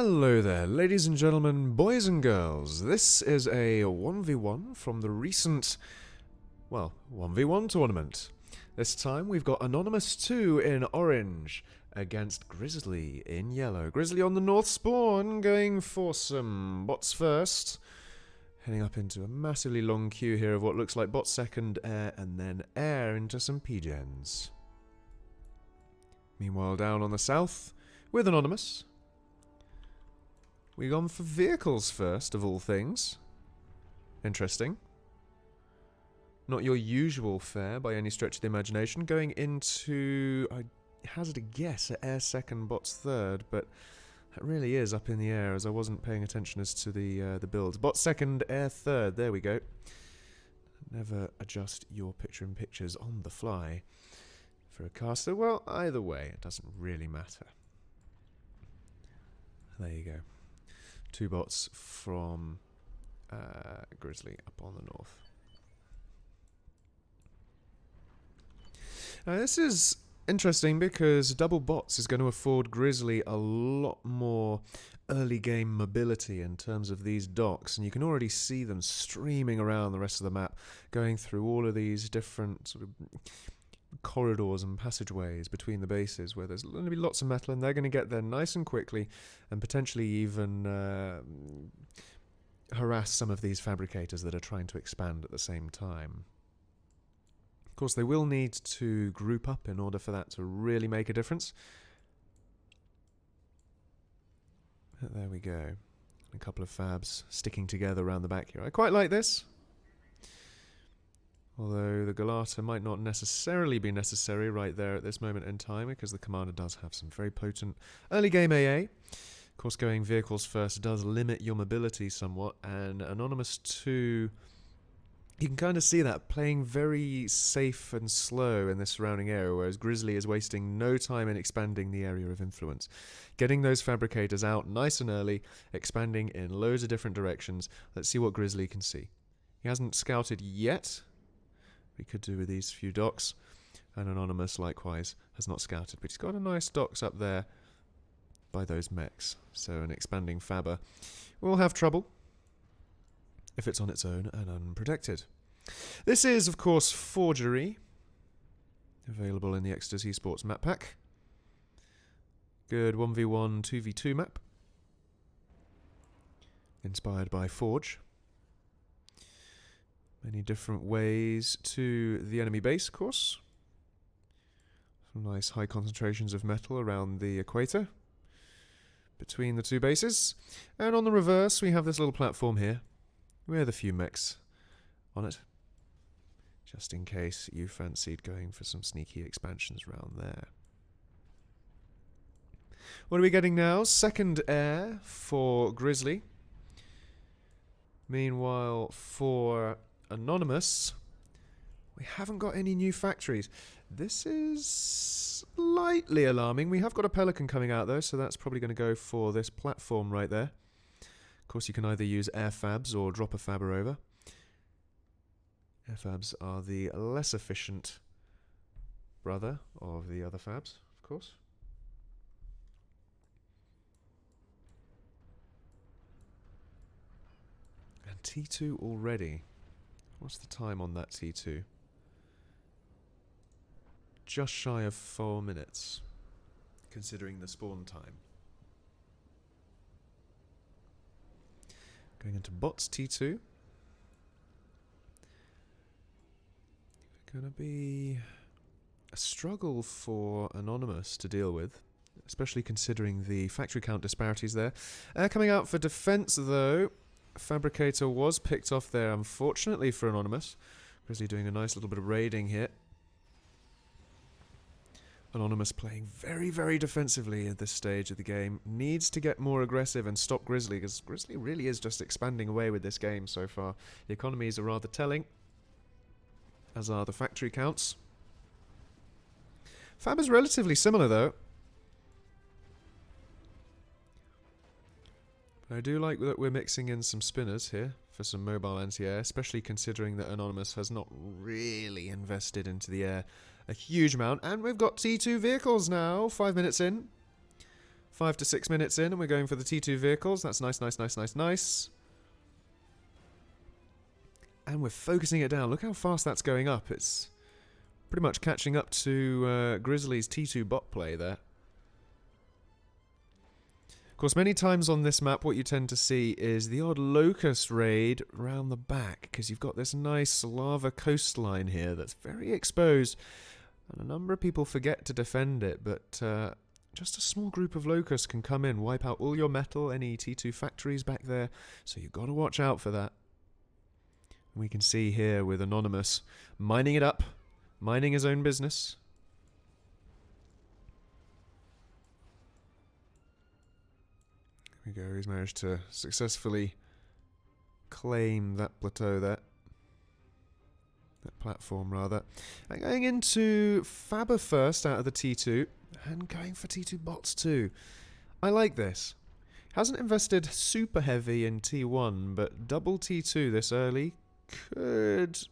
Hello there, ladies and gentlemen, boys and girls. This is a 1v1 from the recent, 1v1 tournament. This time we've got Anonymous2 in orange against Grizzly in yellow. Grizzly on the north spawn, going for some bots first. Heading up into a massively long queue here of what looks like bot second, air, and then air into some P-gens. Meanwhile, down on the south, with Anonymous, we've gone for vehicles first, of all things. Interesting. Not your usual fare by any stretch of the imagination. Going into, I hazard a guess, at air second, bots third, but that really is up in the air as I wasn't paying attention as to the builds. Bot second, air third, there we go. Never adjust your picture-in-pictures on the fly for a caster. Well, either way, it doesn't really matter. There you go. Two bots from Grizzly up on the north. Now this is interesting because double bots is going to afford Grizzly a lot more early game mobility in terms of these docks, and you can already see them streaming around the rest of the map, going through all of these different sort of corridors and passageways between the bases where there's going to be lots of metal, and they're going to get there nice and quickly and potentially even harass some of these fabricators that are trying to expand at the same time. Of course, they will need to group up in order for that to really make a difference. There we go. A couple of fabs sticking together around the back here. I quite like this. Although the Galata might not necessarily be necessary right there at this moment in time, because the commander does have some very potent early game AA. Of course, going vehicles first does limit your mobility somewhat, and Anonymous2, you can kind of see that, playing very safe and slow in this surrounding area, whereas Grizzly is wasting no time in expanding the area of influence. Getting those fabricators out nice and early, expanding in loads of different directions. Let's see what Grizzly can see. He hasn't scouted yet. We could do with these few docks, and Anonymous likewise has not scouted, but he's got a nice docks up there by those mechs, so an expanding fabber will have trouble if it's on its own and unprotected. This is of course Forgery, available in the Ecstasy Sports map pack. Good 1v1 2v2 map, inspired by Forge. Many different ways to the enemy base, of course. Some nice high concentrations of metal around the equator between the two bases. And on the reverse, we have this little platform here with a few mechs on it, just in case you fancied going for some sneaky expansions around there. What are we getting now? Second air for Grizzly. Meanwhile, for Anonymous, we haven't got any new factories. This is slightly alarming. We have got a Pelican coming out though, so that's probably going to go for this platform right there. Of course, you can either use air fabs or drop a fabber over. Air fabs are the less efficient brother of the other fabs, of course. And T2 already. What's the time on that T2? Just shy of 4 minutes, considering the spawn time. Going into bots T2. Going to be a struggle for Anonymous to deal with, especially considering the factory count disparities there. Coming out for defense though. Fabricator was picked off there, unfortunately for Anonymous. Grizzly doing a nice little bit of raiding here. Anonymous playing very, very defensively at this stage of the game. Needs to get more aggressive and stop Grizzly, because Grizzly really is just expanding away with this game so far. The economies are rather telling, as are the factory counts. Fab is relatively similar though. I do like that we're mixing in some spinners here for some mobile anti-air, especially considering that Anonymous has not really invested into the air a huge amount. And we've got T2 vehicles now, 5 minutes in. 5 to 6 minutes in, and we're going for the T2 vehicles. That's nice, nice, nice, nice, nice. And we're focusing it down. Look how fast that's going up. It's pretty much catching up to Grizzly's T2 bot play there. Of course, many times on this map, what you tend to see is the odd locust raid round the back, because you've got this nice lava coastline here that's very exposed, and a number of people forget to defend it, but just a small group of locusts can come in, wipe out all your metal, any T2 factories back there, so you've got to watch out for that. We can see here with Anonymous mining it up, minding his own business. There we go, he's managed to successfully claim that plateau there. That platform, rather. And going into Faber first out of the T2, and going for T2 bots too. I like this. Hasn't invested super heavy in T1, but double T2 this early could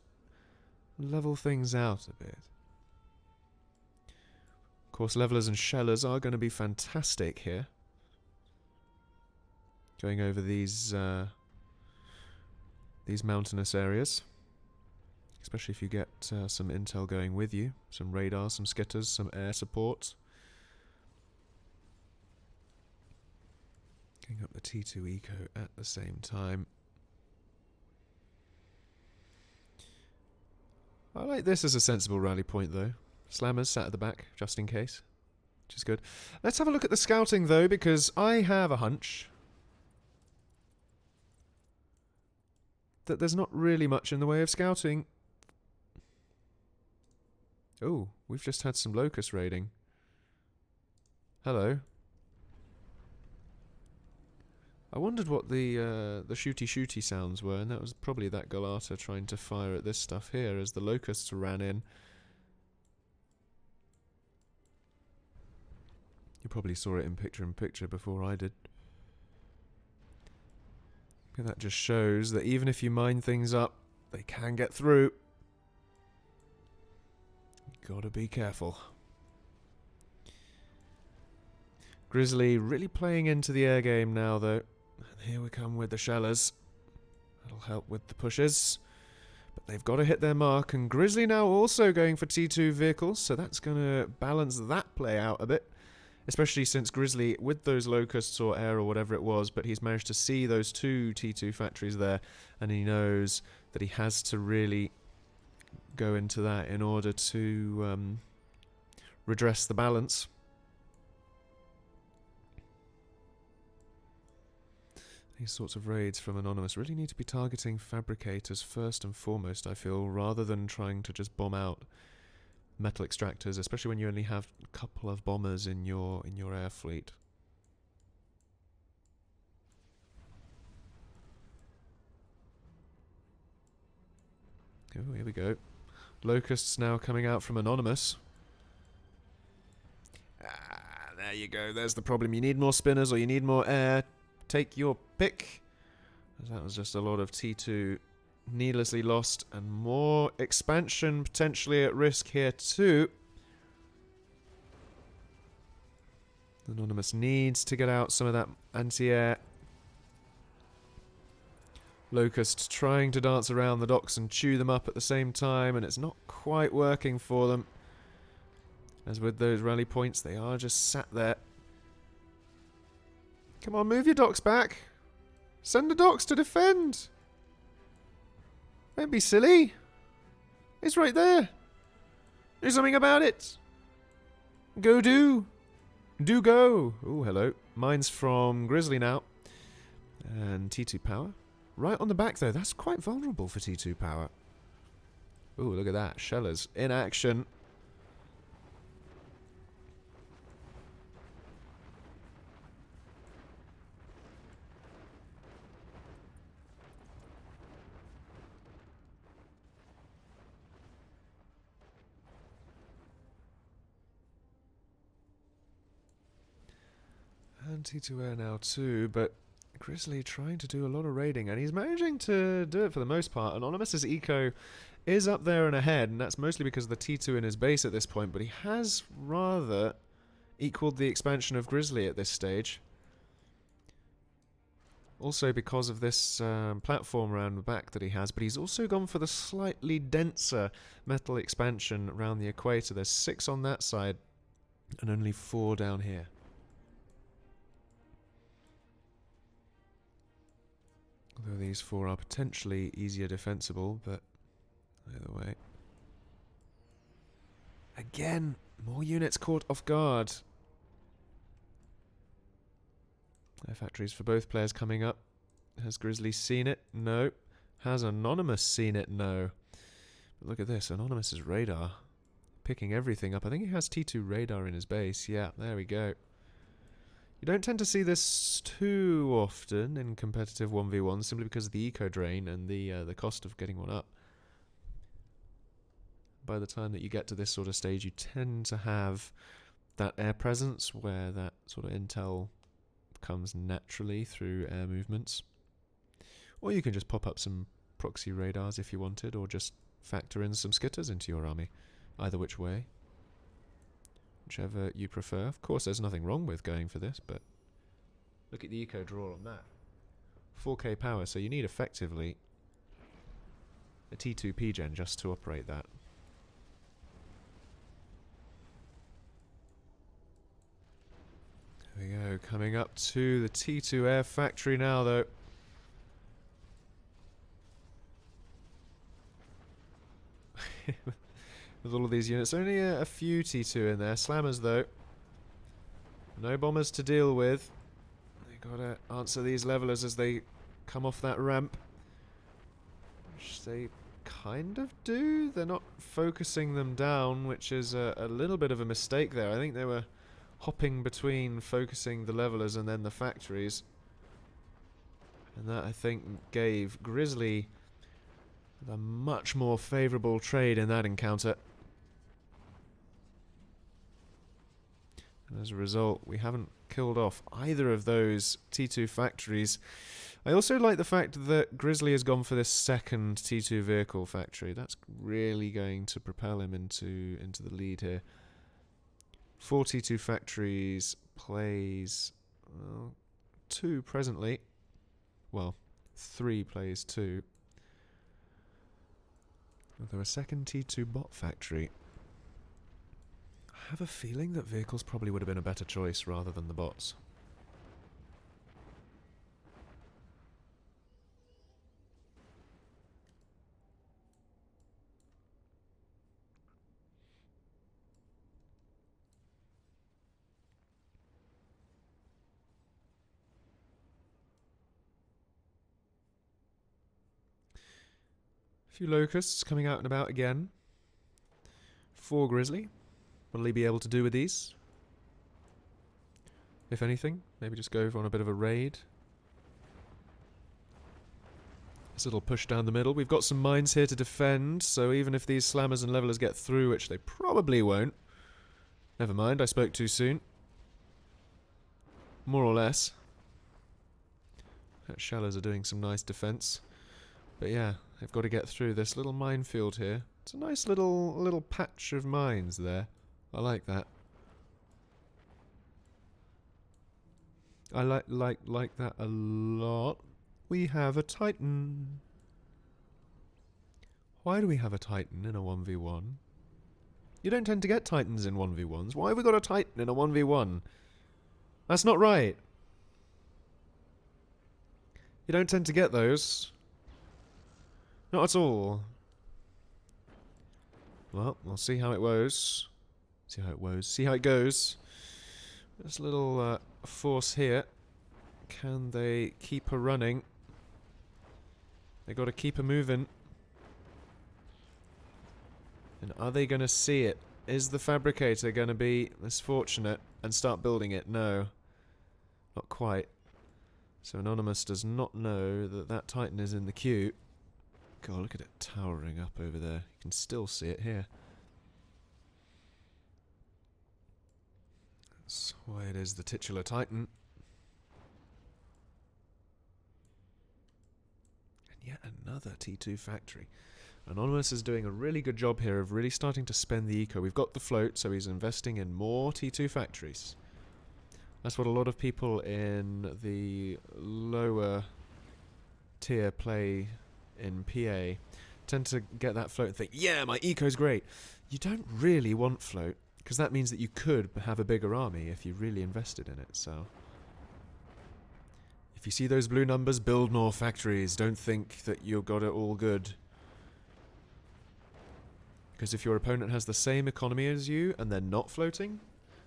level things out a bit. Of course, levelers and shellers are going to be fantastic here. Going over these mountainous areas. Especially if you get some intel going with you. Some radar, some skitters, some air support. Getting up the T2 eco at the same time. I like this as a sensible rally point though. Slammers sat at the back, just in case. Which is good. Let's have a look at the scouting though, because I have a hunch that there's not really much in the way of scouting. Oh, we've just had some locust raiding. Hello. I wondered what the shooty sounds were, and that was probably that Galata trying to fire at this stuff here as the locusts ran in. You probably saw it in picture before I did. That just shows that even if you mine things up, they can get through. Gotta be careful. Grizzly really playing into the air game now though. And here we come with the shellers. That'll help with the pushes. But they've got to hit their mark. And Grizzly now also going for T2 vehicles. So that's going to balance that play out a bit. Especially since Grizzly, with those locusts or air or whatever it was, but he's managed to see those two T2 factories there. And he knows that he has to really go into that in order to redress the balance. These sorts of raids from Anonymous really need to be targeting fabricators first and foremost, I feel, rather than trying to just bomb out metal extractors, especially when you only have a couple of bombers in your air fleet. Oh, here we go. Locusts now coming out from Anonymous. Ah, there you go. There's the problem. You need more spinners or you need more air. Take your pick. That was just a lot of T2 needlessly lost, and more expansion potentially at risk here too. Anonymous needs to get out some of that anti-air. Locusts trying to dance around the docks and chew them up at the same time, and it's not quite working for them. As with those rally points, they are just sat there. Come on, move your docks back. Send the docks to defend. Don't be silly. It's right there. Do something about it. Go do. Do go. Oh, hello. Mine's from Grizzly now. And T2 power. Right on the back, though. That's quite vulnerable for T2 power. Oh, look at that. Shellers in action. And T2 air now too, but Grizzly trying to do a lot of raiding, and he's managing to do it for the most part. Anonymous's eco is up there and ahead, and that's mostly because of the T2 in his base at this point, but he has rather equaled the expansion of Grizzly at this stage. Also because of this platform around the back that he has, but he's also gone for the slightly denser metal expansion around the equator. There's 6 on that side and only 4 down here. Although these 4 are potentially easier defensible, but either way. Again, more units caught off guard. Air factories for both players coming up. Has Grizzly seen it? No. Has Anonymous seen it? No. But look at this, Anonymous's radar. Picking everything up. I think he has T2 radar in his base. Yeah, there we go. You don't tend to see this too often in competitive 1v1, simply because of the eco drain and the cost of getting one up. By the time that you get to this sort of stage, you tend to have that air presence where that sort of intel comes naturally through air movements. Or you can just pop up some proxy radars if you wanted, or just factor in some skitters into your army. Either which way. Whichever you prefer. Of course, there's nothing wrong with going for this, but look at the eco draw on that. 4K power, so you need effectively a T2 P-Gen just to operate that. There we go, coming up to the T2 air factory now though. With all of these units, only a few T2 in there. Slammers though. No bombers to deal with. They gotta answer these levelers as they come off that ramp. Which they kind of do. They're not focusing them down, which is a little bit of a mistake there. I think they were hopping between focusing the levelers and then the factories. And that, I think, gave Grizzly the much more favourable trade in that encounter. And as a result, we haven't killed off either of those T2 factories. I also like the fact that Grizzly has gone for this second T2 vehicle factory. That's really going to propel him into the lead here. 4 T2 factories plays 2 presently. Well, 3 plays 2. Although a second T2 bot factory. I have a feeling that vehicles probably would have been a better choice rather than the bots. A few locusts coming out and about again. 4 Grizzly. What'll he be able to do with these? If anything, maybe just go on a bit of a raid. This little push down the middle. We've got some mines here to defend, so even if these slammers and levelers get through, which they probably won't. Never mind, I spoke too soon. More or less. That shellers are doing some nice defense. But yeah, they've got to get through this little minefield here. It's a nice little patch of mines there. I like that. I like that a lot. We have a Titan. Why do we have a Titan in a 1v1? You don't tend to get Titans in 1v1s. Why have we got a Titan in a 1v1? That's not right. You don't tend to get those. Not at all. Well, we'll see how it goes. See how it goes. This little force here. Can they keep her running? They got to keep her moving. And are they going to see it? Is the fabricator going to be this fortunate and start building it? No. Not quite. So Anonymous does not know that that Titan is in the queue. God, look at it towering up over there. You can still see it here. That's why it is the titular Titan. And yet another T2 factory. Anonymous is doing a really good job here of really starting to spend the eco. We've got the float, so he's investing in more T2 factories. That's what a lot of people in the lower tier play in PA tend to get that float and think, yeah, my eco's great. You don't really want float, because that means that you could have a bigger army if you really invested in it, so... If you see those blue numbers, build more factories. Don't think that you've got it all good. Because if your opponent has the same economy as you and they're not floating,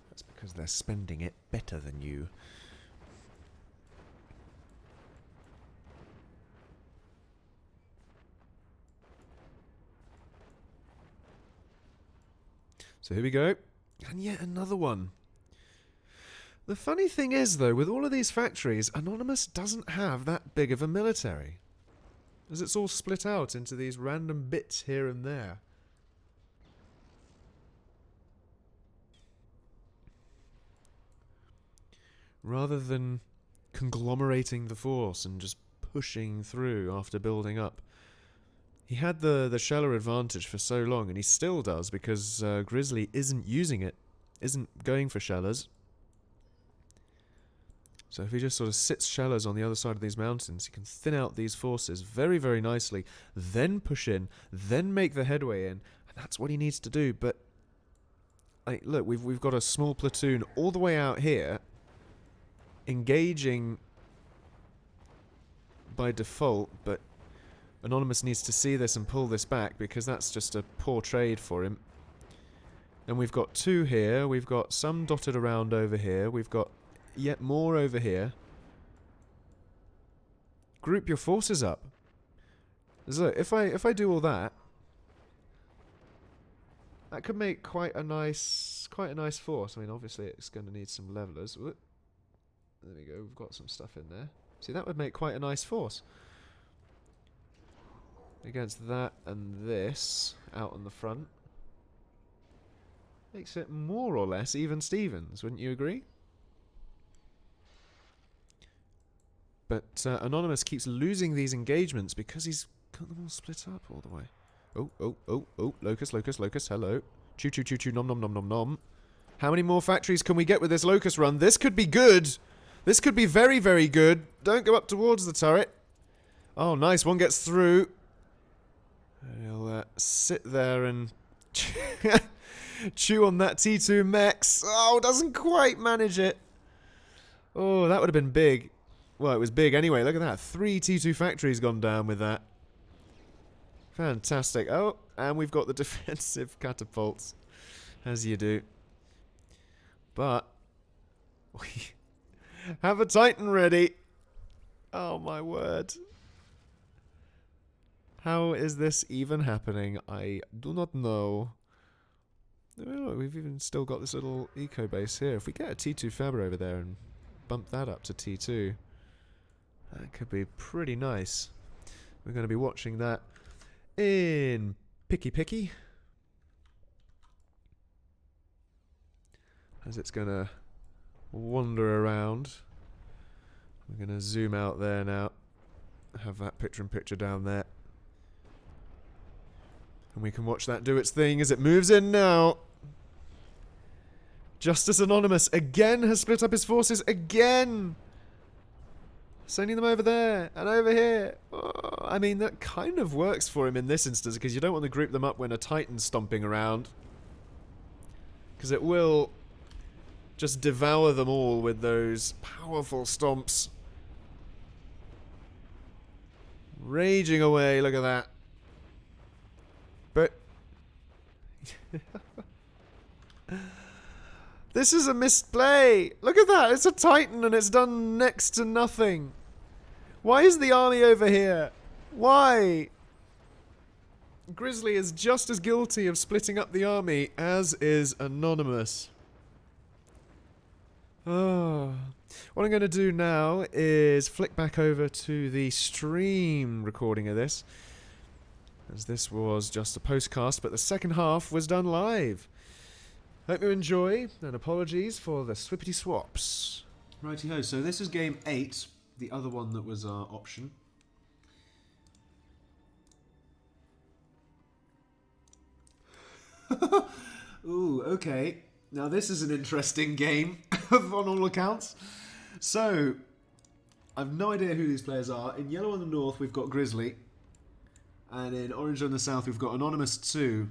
that's because they're spending it better than you. So here we go. And yet another one. The funny thing is, though, with all of these factories, Anonymous doesn't have that big of a military. As it's all split out into these random bits here and there. Rather than conglomerating the force and just pushing through after building up. He had the sheller advantage for so long, and he still does, because Grizzly isn't using it, isn't going for shellers. So if he just sort of sits shellers on the other side of these mountains, he can thin out these forces very, very nicely, then push in, then make the headway in, and that's what he needs to do. But like, look, we've got a small platoon all the way out here, engaging by default, but Anonymous needs to see this and pull this back, because that's just a poor trade for him. And we've got two here, we've got some dotted around over here, we've got yet more over here. Group your forces up. So if I do all that, that could make quite a nice force. I mean, obviously it's going to need some levelers. Whoop. There we go, we've got some stuff in there. See, that would make quite a nice force. Against that and this out on the front. Makes it more or less even Stevens, wouldn't you agree? But Anonymous keeps losing these engagements because he's got them all split up all the way. Oh, Locust, hello. Choo, choo, choo, choo, nom, nom, nom, nom, nom. How many more factories can we get with this Locust run? This could be good. This could be very, very good. Don't go up towards the turret. Oh, nice. One gets through. He'll sit there and chew on that T2 mechs. Oh, doesn't quite manage it. Oh, that would have been big. Well, it was big anyway. Look at that. 3 T2 factories gone down with that. Fantastic. Oh, and we've got the defensive catapults. As you do. But we have a Titan ready. Oh, my word. How is this even happening? I do not know. Oh, we've even still got this little eco base here. If we get a T2 Faber over there and bump that up to T2, that could be pretty nice. We're going to be watching that in Picky. As it's going to wander around. We're going to zoom out there now. Have that picture-in-picture down there. And we can watch that do its thing as it moves in now. Justice Anonymous again has split up his forces again. Sending them over there and over here. Oh, I mean, that kind of works for him in this instance, because you don't want to group them up when a Titan's stomping around. Because it will just devour them all with those powerful stomps. Raging away, look at that. But this is a misplay. Look at that. It's a Titan and it's done next to nothing. Why is the army over here? Why? Grizzly is just as guilty of splitting up the army as is Anonymous. Oh. What I'm going to do now is flick back over to the stream recording of this, as this was just a postcast, but the second half was done live. Hope you enjoy, and apologies for the swippity swaps. Righty-ho, so this is game 8, the other one that was our option. Ooh, okay. Now this is an interesting game on all accounts. So, I've no idea who these players are. In yellow on the north, we've got Grizzly. And in orange on the south, we've got Anonymous2.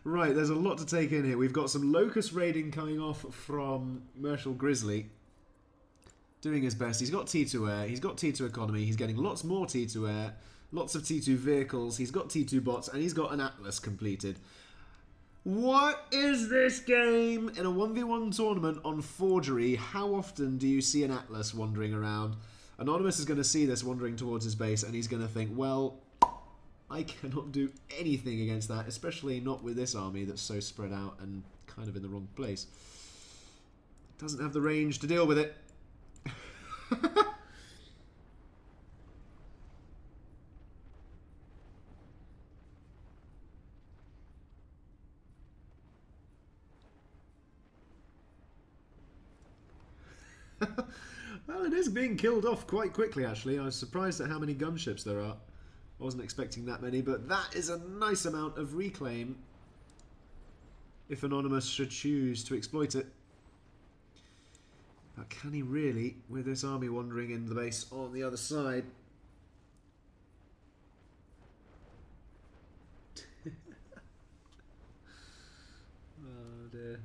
Right, there's a lot to take in here. We've got some Locust raiding coming off from Marshal Grizzly. Doing his best. He's got T2 air, he's got T2 economy, he's getting lots more T2 air, lots of T2 vehicles, he's got T2 bots, and he's got an Atlas completed. What is this game? In a 1v1 tournament on Forgery, how often do you see an Atlas wandering around? Anonymous is going to see this wandering towards his base, and he's going to think, well, I cannot do anything against that, especially not with this army that's so spread out and kind of in the wrong place. Doesn't have the range to deal with it. Well, it is being killed off quite quickly, actually. I was surprised at how many gunships there are. I wasn't expecting that many, but that is a nice amount of reclaim if Anonymous should choose to exploit it. But can he really, with this army wandering in the base on the other side? Oh dear.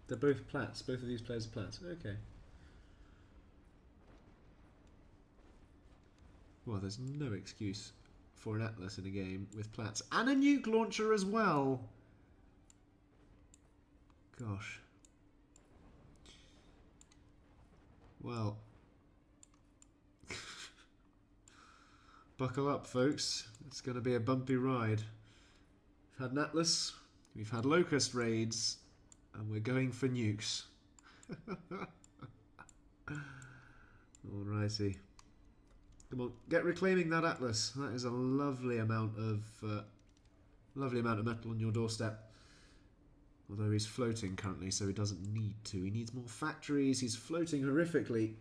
They're both plats. Both of these players are plats. Okay. Well, there's no excuse for an Atlas in a game with plats. And a nuke launcher as well. Gosh. Well. Buckle up, folks. It's going to be a bumpy ride. We've had an Atlas. We've had Locust raids. And we're going for nukes. Alrighty. Come on, get reclaiming that Atlas. That is a lovely amount of metal on your doorstep. Although he's floating currently, so he doesn't need to. He needs more factories. He's floating horrifically.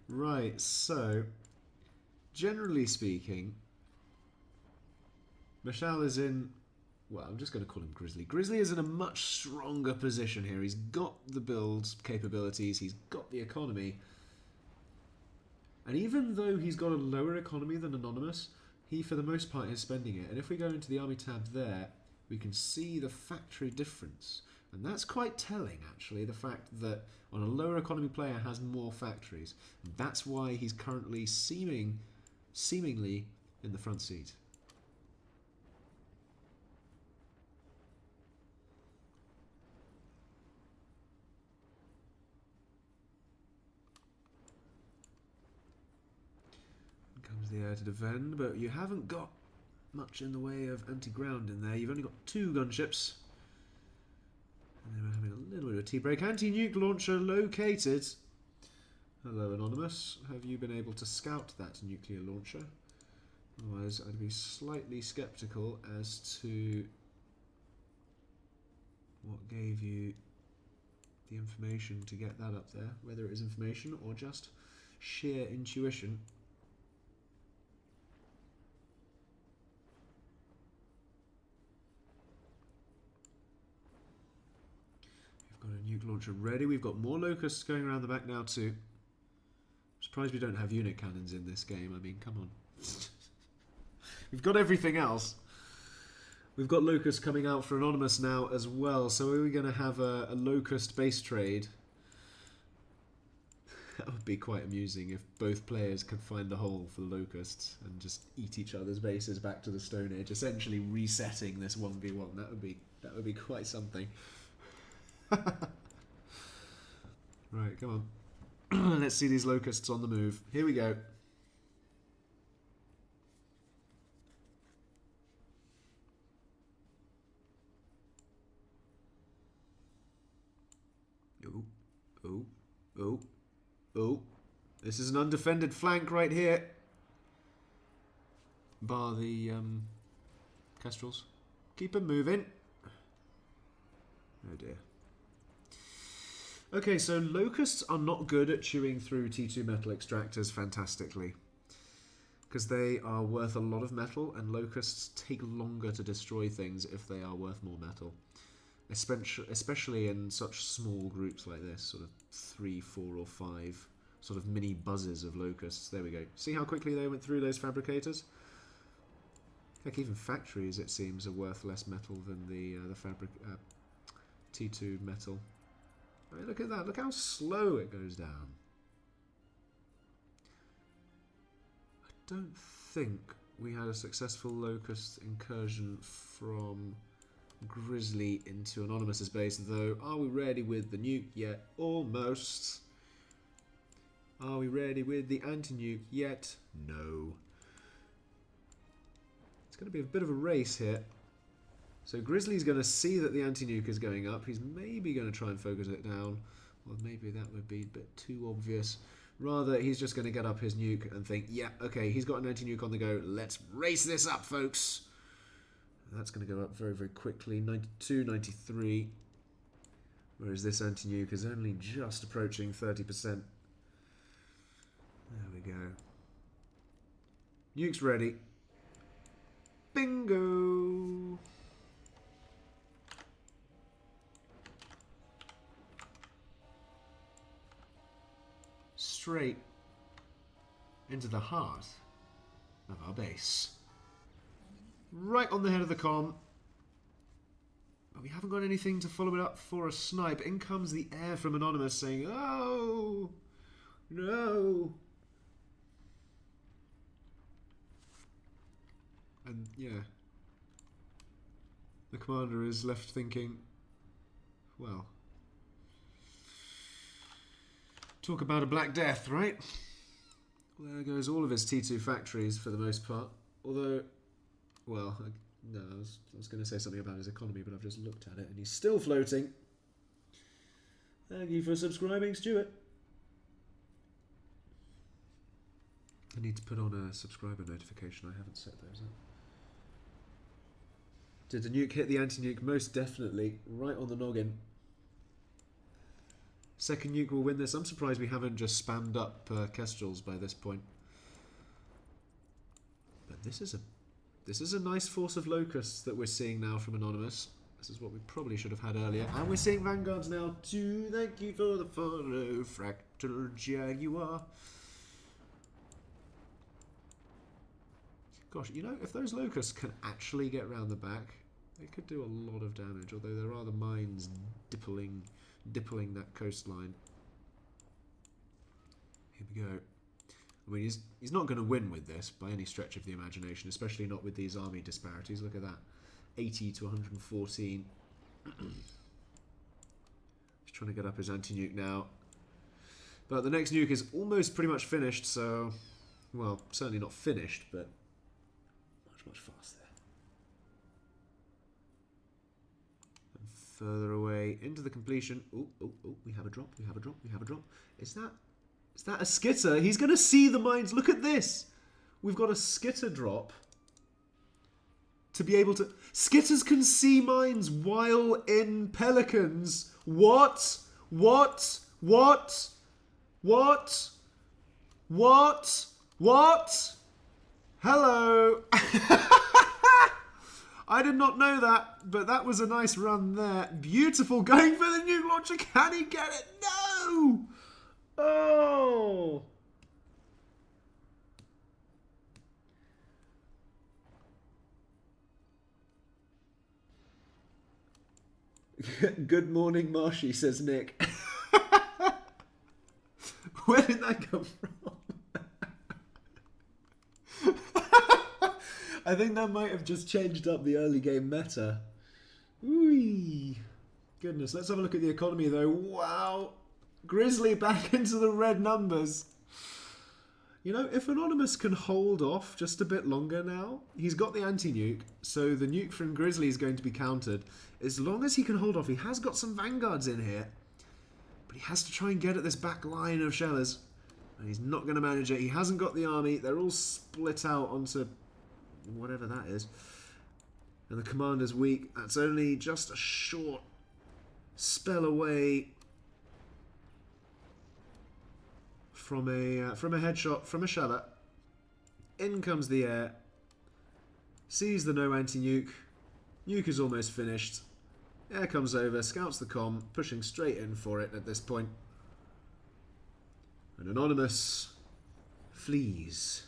Right, so generally speaking, Michelle is in, well, I'm just going to call him Grizzly. Grizzly is in a much stronger position here. He's got the build capabilities, he's got the economy. And even though he's got a lower economy than Anonymous, he for the most part is spending it. And if we go into the army tab there, we can see the factory difference. And that's quite telling, actually, the fact that on a lower economy player has more factories. And that's why he's currently seemingly in the front seat. Comes the air to defend, but you haven't got much in the way of anti-ground in there. You've only got 2 gunships. And then we're having a little bit of a tea break. Anti-nuke launcher located. Hello, Anonymous. Have you been able to scout that nuclear launcher? Otherwise, I'd be slightly sceptical as to what gave you the information to get that up there. Whether it is information or just sheer intuition. Got a nuke launcher ready. We've got more locusts going around the back now too. I'm surprised we don't have unit cannons in this game. I mean, come on. We've got everything else. We've got locusts coming out for Anonymous now as well. So are we going to have a locust base trade? That would be quite amusing if both players could find the hole for the locusts and just eat each other's bases back to the Stone Age, essentially resetting this 1v1. That would be quite something. Right, come on. Let's see these locusts on the move. Here we go. Oh, oh, oh, oh. This is an undefended flank right here. Bar the Kestrels. Keep them moving. Oh dear. Okay, so locusts are not good at chewing through T2 metal extractors fantastically. Because they are worth a lot of metal, and locusts take longer to destroy things if they are worth more metal. Especially in such small groups like this, sort of 3, 4 or 5 sort of mini buzzes of locusts. There we go. See how quickly they went through those fabricators? Heck, even factories, it seems, are worth less metal than the T2 metal. I mean, look at that. Look how slow it goes down. I don't think we had a successful locust incursion from Grizzly into Anonymous' base, though. Are we ready with the nuke yet? Almost. Are we ready with the anti-nuke yet? No. It's going to be a bit of a race here. So Grizzly's going to see that the anti-nuke is going up. He's maybe going to try and focus it down. Well, maybe that would be a bit too obvious. Rather, he's just going to get up his nuke and think, yeah, okay, he's got an anti-nuke on the go. Let's race this up, folks. That's going to go up very, very quickly. 92, 93. Whereas this anti-nuke is only just approaching 30%. There we go. Nuke's ready. Bingo! Straight into the heart of our base. Right on the head of the comm. But we haven't got anything to follow it up for a snipe. In comes the air from Anonymous saying, oh, no. And, yeah. The commander is left thinking, well, talk about a Black Death, right? Well, there goes all of his T2 factories for the most part. Although, well, no, I was going to say something about his economy, but I've just looked at it and he's still floating. Thank you for subscribing, Stuart. I need to put on a subscriber notification. I haven't set those up. Did the nuke hit the anti-nuke? Most definitely. Right on the noggin. Second nuke will win this. I'm surprised we haven't just spammed up Kestrels by this point. But this is a nice force of locusts that we're seeing now from Anonymous. This is what we probably should have had earlier. And we're seeing vanguards now too. Thank you for the follow, Fractal Jaguar. Gosh, you know, if those locusts can actually get round the back, they could do a lot of damage. Although there are the mines dippling that coastline. Here we go. I mean, he's not going to win with this by any stretch of the imagination, especially not with these army disparities. Look at that. 80 to 114. He's trying to get up his anti-nuke now. But the next nuke is almost pretty much finished, so... Well, certainly not finished, but much faster. And further away into the completion. Oh, we have a drop, we have a drop, we have a drop. Is that a skitter? He's going to see the mines. Look at this. We've got a skitter drop. To be able to... Skitters can see mines while in pelicans. What? What? What? What? What? What? Hello. I did not know that, but that was a nice run there. Beautiful. Going for the nuke launcher. Can he get it? No. Oh. Good morning, Marshy, says Nick. Where did that come from? I think that might have just changed up the early game meta. Ooh, goodness. Let's have a look at the economy, though. Wow. Grizzly back into the red numbers. You know, if Anonymous can hold off just a bit longer now, he's got the anti-nuke, so the nuke from Grizzly is going to be countered. As long as he can hold off, he has got some vanguards in here, but he has to try and get at this back line of shellers, and he's not going to manage it. He hasn't got the army. They're all split out onto whatever that is, and the commander's weak. That's only just a short spell away from a headshot from a sheller. In comes the air. Sees the no anti-nuke. Nuke is almost finished. Air comes over, scouts the comm, pushing straight in for it at this point. And Anonymous flees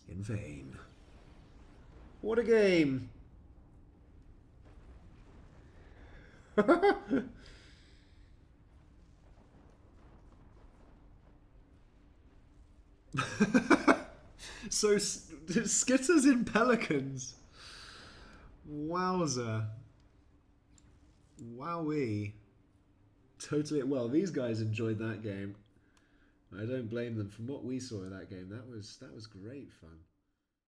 in vain. What a game! So, Skitters in Pelicans. Wowza. Wowee. Totally. Well, these guys enjoyed that game. I don't blame them. From what we saw of that game, that was great fun.